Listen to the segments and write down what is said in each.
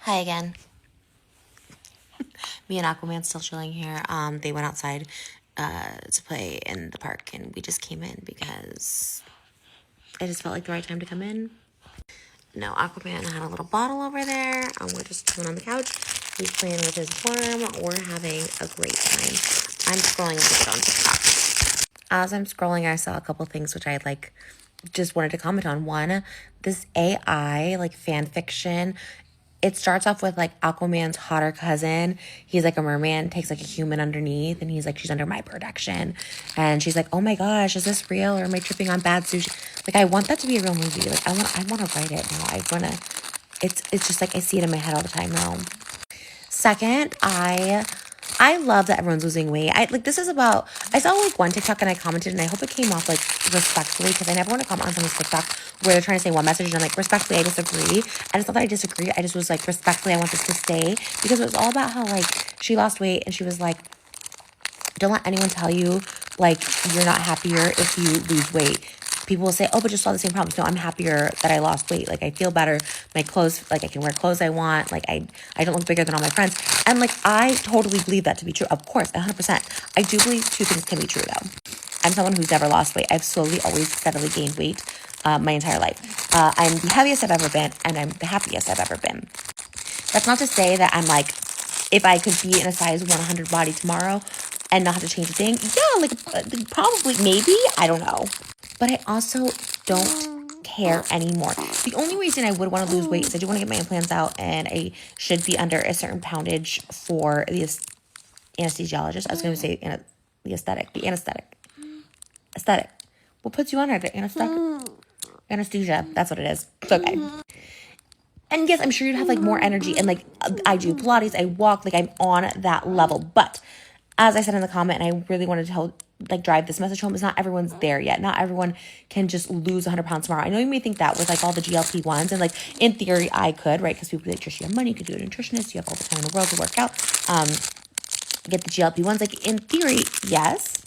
Hi again. Me and Aquaman still chilling here. They went outside to play in the park, and we just came in because it just felt like the right time to come in. No, Aquaman had a little bottle over there. We're just chilling on the couch. He's playing with his worm. We're having a great time. I'm scrolling a little bit on TikTok. As I'm scrolling, I saw a couple things which I just wanted to comment on. One, this AI fan fiction. It starts off with Aquaman's hotter cousin. He's a merman, takes a human underneath, and he's she's under my protection. And she's oh my gosh, is this real or am I tripping on bad sushi? I want that to be a real movie. I want to write it now. It's just I see it in my head all the time now. Second, I love that everyone's losing weight. This is about, I saw one TikTok and I commented, and I hope it came off respectfully, because I never want to comment on someone's TikTok where they're trying to say one message and I'm respectfully, I disagree. And it's not that I disagree. I just was respectfully, I want this to stay, because it was all about how she lost weight, and she was don't let anyone tell you you're not happier if you lose weight. People will say, oh, but just saw the same problems. No, I'm happier that I lost weight. I feel better. My clothes, I can wear clothes I want. I don't look bigger than all my friends. And I totally believe that to be true. Of course, 100%. I do believe two things can be true though. I'm someone who's never lost weight. I've slowly, always steadily gained weight my entire life. I'm the heaviest I've ever been, and I'm the happiest I've ever been. That's not to say that I'm if I could be in a size 100 body tomorrow and not have to change a thing, yeah, probably, maybe, I don't know. But I also don't care anymore. The only reason I would want to lose weight is I do want to get my implants out, and I should be under a certain poundage for the anesthesiologist. I was going to say the anesthetic. Aesthetic. What puts you under the anesthetic? Anesthesia. That's what it is. It's okay. And yes, I'm sure you'd have more energy, and I do Pilates, I walk, I'm on that level. But as I said in the comment, and I really wanted to drive this message home, is not everyone's there yet. Not everyone can just lose 100 pounds tomorrow. I know you may think that with all the GLP-1s, and in theory I could, right? Because people Trisha, you have money, you could do a nutritionist, you have all the time in the world to work out, get the GLP-1s. In theory, yes.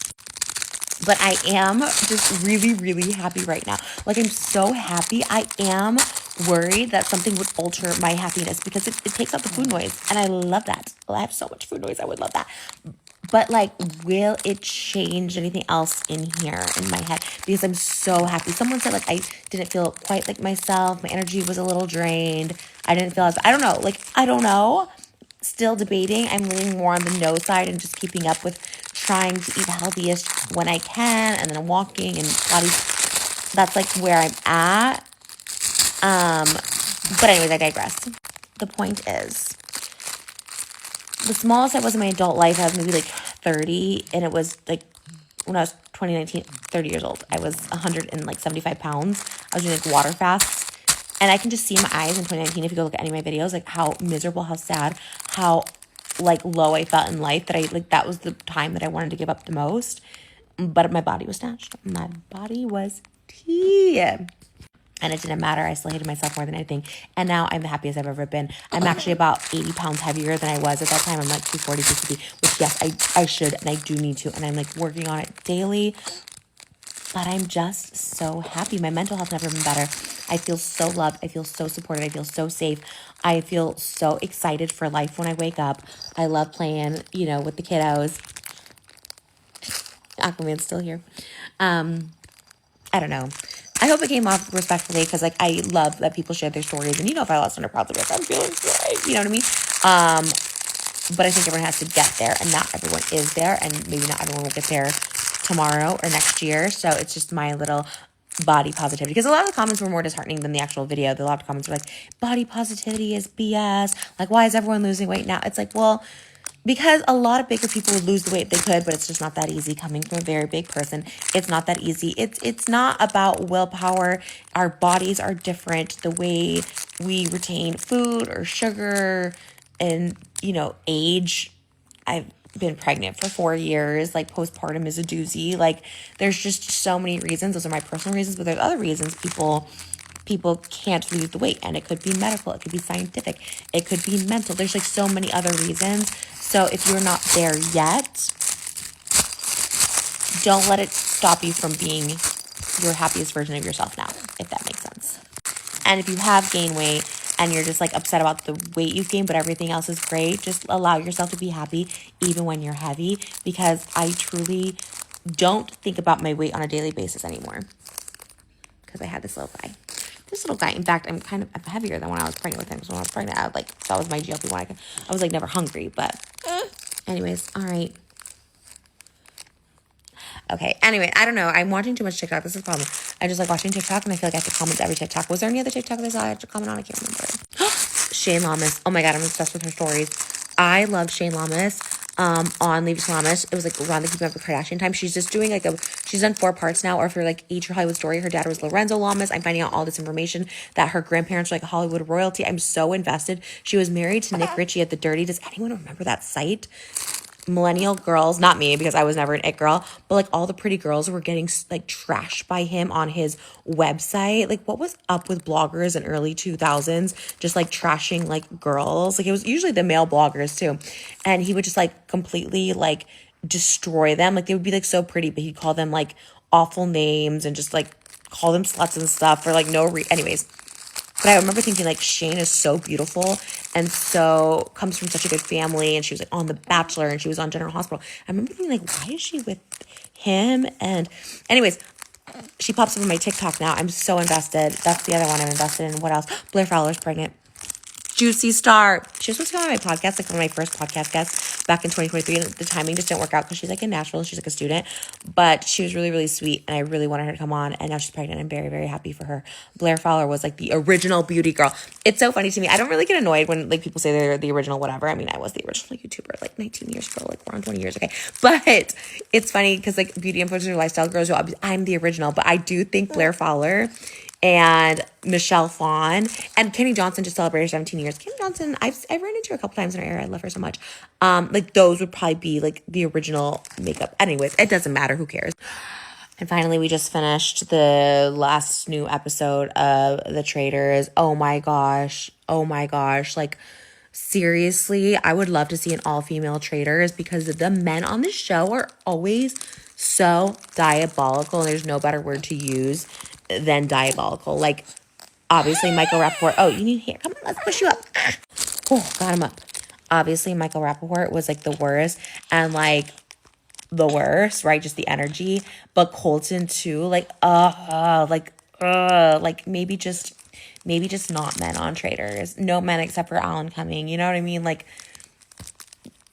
But I am just really, really happy right now. I'm so happy. I am worried that something would alter my happiness, because it takes out the food noise. And I love that. I have so much food noise. I would love that. But will it change anything else in here in my head? Because I'm so happy. Someone said I didn't feel quite like myself. My energy was a little drained. I didn't feel as, I don't know. I don't know. Still debating. I'm leaning more on the no side and just keeping up with trying to eat healthiest when I can, and then walking and Pilates. That's where I'm at. But anyways, I digress. The point is, the smallest I was in my adult life, I was maybe 30, and it was when I was 2019, 30 years old. I was 175 pounds. I was doing water fasts, and I can just see in my eyes in 2019, if you go look at any of my videos, how miserable, how sad, how low I felt in life, that I that was the time that I wanted to give up the most. But my body was snatched. My body was tea. And it didn't matter. I still hated myself more than anything. And now I'm the happiest I've ever been. I'm actually about 80 pounds heavier than I was at that time. I'm 240, 250, which yes, I should, and I do need to. And I'm working on it daily. But I'm just so happy. My mental health never been better. I feel so loved. I feel so supported. I feel so safe. I feel so excited for life when I wake up. I love playing, with the kiddos. Aquaman's still here. I don't know. I hope it came off respectfully, because I love that people share their stories. And if I lost 100 pounds, I'm feeling great. You know what I mean? But I think everyone has to get there, and not everyone is there, and maybe not everyone will get there tomorrow or next year. So it's just my little body positivity, because a lot of the comments were more disheartening than the actual video. A lot of comments were body positivity is BS. Why is everyone losing weight now? It's well, because a lot of bigger people would lose the weight they could, but it's just not that easy. Coming from a very big person, it's not that easy. It's not about willpower. Our bodies are different. The way we retain food or sugar and, age. I've been pregnant for 4 years. Postpartum is a doozy. There's just so many reasons. Those are my personal reasons, but there's other reasons people can't lose the weight, and it could be medical, it could be scientific, it could be mental. There's so many other reasons. So if you're not there yet, don't let it stop you from being your happiest version of yourself now, if that makes sense. And if you have gained weight and you're just like upset about the weight you've gained, but everything else is great, just allow yourself to be happy even when you're heavy, because I truly don't think about my weight on a daily basis anymore because I had this little guy. This little guy, in fact, I'm heavier than when I was pregnant with him. So when I was pregnant, that was my GLP-1. I was like never hungry, but anyways, all right. Okay, anyway, I don't know. I'm watching too much TikTok. This is the problem. I just like watching TikTok, and I feel like I have to comment to every TikTok. Was there any other TikTok that I had to comment on? I can't remember. Shane Lamas. Oh my God, I'm obsessed with her stories. I loved Shane Lamas on Leave It to Lamas. It was like around the Keeping Up with Kardashian time. She's just doing she's done 4 parts now, or for like each Hollywood story. Her dad was Lorenzo Lamas. I'm finding out all this information that her grandparents were like Hollywood royalty. I'm so invested. She was married to Nick Ritchie at The Dirty. Does anyone remember that site? Millennial girls, not me because I was never an it girl, but like all the pretty girls were getting like trashed by him on his website. Like what was up with bloggers in early 2000s just like trashing like girls? Like it was usually the male bloggers too, and he would just like completely like destroy them. Like they would be like so pretty, but he'd call them like awful names and just like call them sluts and stuff for like anyways. But I remember thinking like Shane is so beautiful and so comes from such a good family, and she was like on The Bachelor and she was on General Hospital. I remember thinking like, why is she with him? And anyways, she pops up on my TikTok now. I'm so invested. That's the other one I'm invested in. What else? Blair Fowler's pregnant. Juicy star. She was supposed to be on my podcast, like one of my first podcast guests back in 2023. And the timing just didn't work out because she's like in Nashville and she's like a student. But she was really, really sweet. And I really wanted her to come on. And now she's pregnant. I'm very, very happy for her. Blair Fowler was like the original beauty girl. It's so funny to me. I don't really get annoyed when like people say they're the original whatever. I mean, I was the original YouTuber like 19 years ago, like around 20 years. Okay. But it's funny because like beauty influencers, lifestyle girls, I'm the original. But I do think Blair Fowler and Michelle Phan and Kenny Johnson just celebrated 17 years. Kenny Johnson, I've ran into her a couple times in her era. I love her so much. Like those would probably be like the original makeup. Anyways, it doesn't matter. Who cares? And finally, we just finished the last new episode of The Traitors. Oh my gosh. Oh my gosh. Like, seriously, I would love to see an all-female Traitors because the men on the show are always so diabolical. And there's no better word to use than diabolical. Like, obviously, Michael Rappaport. Oh, you need hair. Come on, let's push you up. Oh, got him up. Obviously, Michael Rappaport was like the worst. And like, the worst, right? Just the energy. But Colton too, like maybe just not men on Traitors. No men except for Alan Cumming. You know what I mean? Like,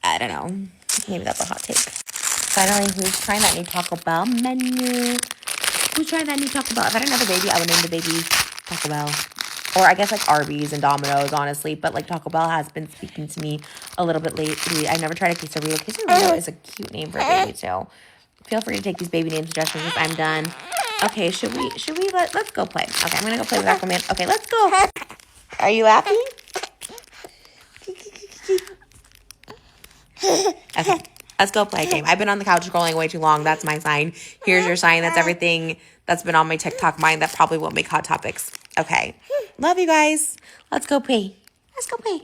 I don't know. Maybe that's a hot take. Finally, who's trying that new Taco Bell menu? Who's trying that new Taco Bell? If I didn't have a baby, I would name the baby Taco Bell. Or I guess like Arby's and Domino's, honestly. But like Taco Bell has been speaking to me a little bit lately. I never tried a quesarito. Quesarito is a cute name for a baby too. Feel free to take these baby name suggestions if I'm done. Okay, should we let's go play. Okay, I'm gonna go play with Aquaman. Okay, let's go. Are you laughing? Okay. Let's go play a game. I've been on the couch scrolling way too long. That's my sign. Here's your sign. That's everything that's been on my TikTok mind that probably won't make Hot Topics. Okay. Love you guys. Let's go play. Let's go play.